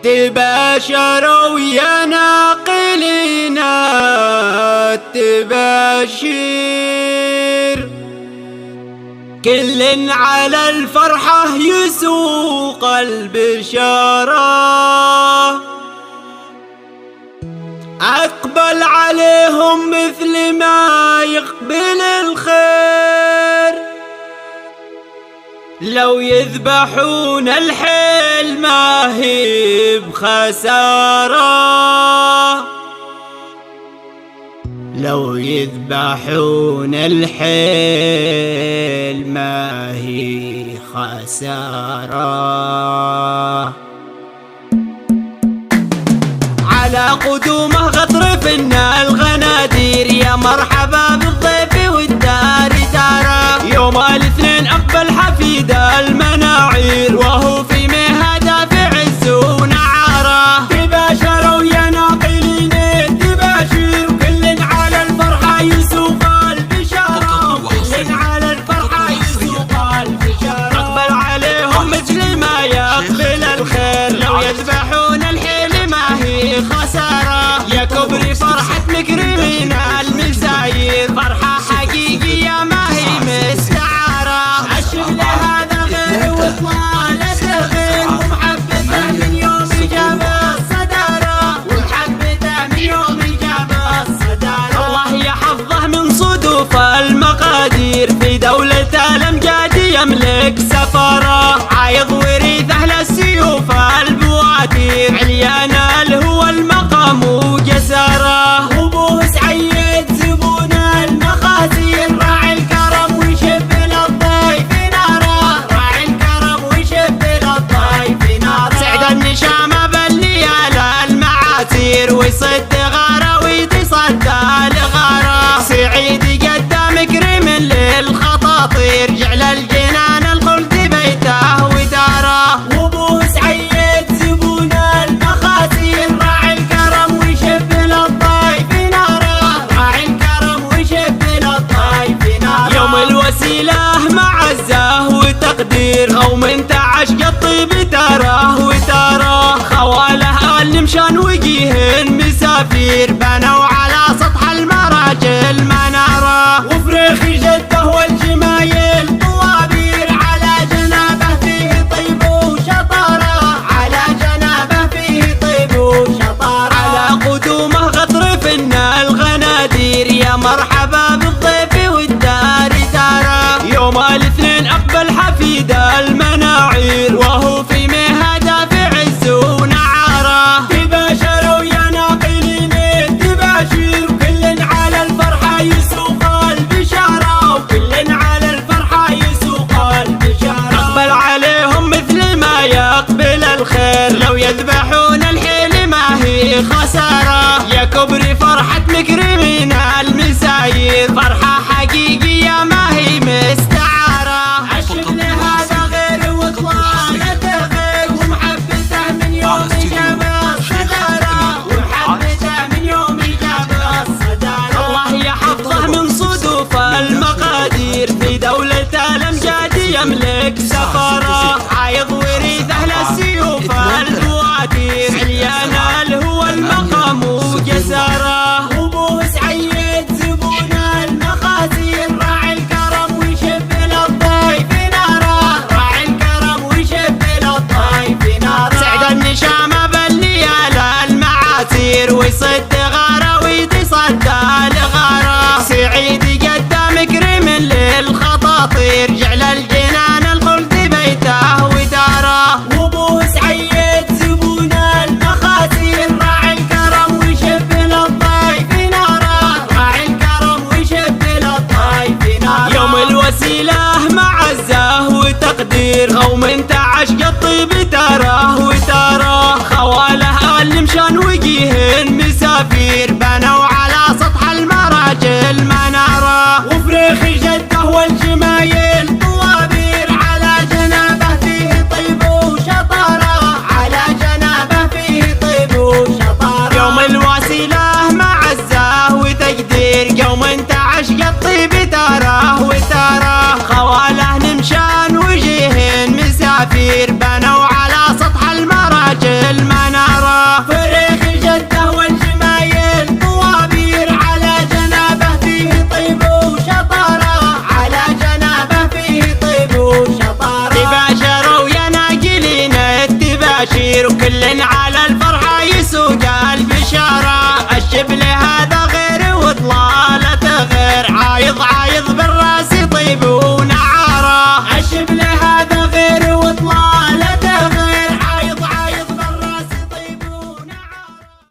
تباشروا يا ناقلين التباشير، كل على الفرحة يسوق البشارة، أقبل عليهم مثل ما يقبل الخير، لو يذبحون الحيل ما هي بخسارة، لو يذبحون الحيل ما هي خسارة. على قدومه غطرفنا الغنادير، يا مرحبا بالضيف والدار داره، يوم الاثنين أقبل حفيد المناعير، وهو في مهدى في عز ونعاره. تباشروا يا ناقلين التباشير، وكل على الفرحة يسوق البشارة، كل على الفرحة يسوق البشارة، أقبل عليهم مثل ما يقبل الخير، لو يذبحون الحيل ما هي خسارة، يا كبري فرحة مكرمين المساير، فرحة حقيقية ما هي مستعارة. الشبل هذا غير وطلالته غير، ومحبته من يوم جاب الصدارة، ومحبته من يوم جاب الصدارة. الله يحفظه من صدوف المقادير، في دولة الأمجاد يملك سفارة، عايض وريثه للسيوف البواتير، عليان هو المقام وجساره، وابوه سعيد زبون المخازير، راعي الكرم ويشب للضيف ناره، راعي الكرم ويشب للضيف ناره، سعد النشامة بالليال المعاسير، ويصد غاره ويتصدى لغاره، سعيد قدام مكرم للخطاطير، جعل الجنان الخلد بيته وداره، وابوه سعيد زبون المخازير، راعي الكرم ويشب للضيف ناره، راعي الكرم ويشب للضيف ناره. يوم الوسيلة معزة وتقدير، او من تعشق الطيب تراه وتراه، خواله المشان وجيه مسافير، بنوا على سطح المراجل مناره، وفريخ جده والجمايل طوابير، على جنابه فيه طيب وشطاره، على جنابه فيه طيب وشطاره. على قدومه غطرفنا الغنادير، يا مرحبا بالضيف والدار داره، يوم الاثنين أقبل حفيد المناعير، وهو في مهدى في عز ونعاره. تباشروا يا ناقلين التباشير، وكل على الفرحة يسوق البشارة، وكل على الفرحة يسوق البشارة، أقبل عليهم مثل ما يقبل الخير، لو يذبحون الحيل ما هي خسارة، يا كبري فرحة مكرمين المساير، فرحة حقيقية ما هي مستعارة. الشبل هذا غير وطلالته غير، ومحبته من يوم جاب الصدارة، ومحبته من يوم جاب الصدارة. الله يحفظه من صدوف المقادير، في دولة الأمجاد يملك سفارة، عايض وريثه للسيوف البواتير، عليان هو المقام وجساره، وابوه سعيد زبون المخازير، راعي الكرم ويشب للضيف ناره، راعي الكرم ويشب للضيف ناره، سعد النشامة بالليال المعاسير، ويصد غاره ويتصدى لغاره، سعيد قدام مكرم للخطاطير، جعل الجنان الخلد بيته وداره، وابوه سعيد زبون المخازير، راعي الكرم ويشب للضيف ناره، راعي الكرم ويشب للضيف ناره. يوم الوسيلة معزة وتقدير، او من تعشق الطيب تراه وتراه، خواله المشان وجيه مسافر، شبلها